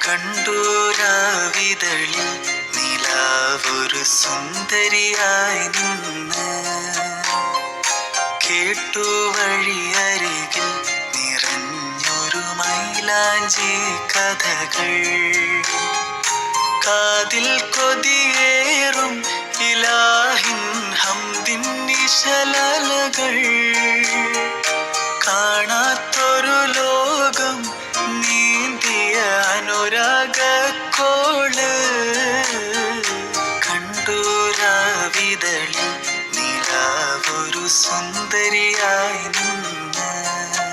കണ്ടൂരാവിതളിൽ നിലാവൊരു സുന്ദരിയായി നിന്ന്. കേട്ടു വഴിയരികിൽ നിറഞ്ഞൊരു മൈലാഞ്ചി കഥകൾ. കാതിൽ കൊതിയേറും ഇലാഹിൻ ഹംദിൻ നിശലകൾ. കാണാത്തൊരു ലോകം നീന്തിയ അനുരാഗക്കോള്. കണ്ടൂരാവിതളിൽ നിലാവൊരു സുന്ദരിയായി.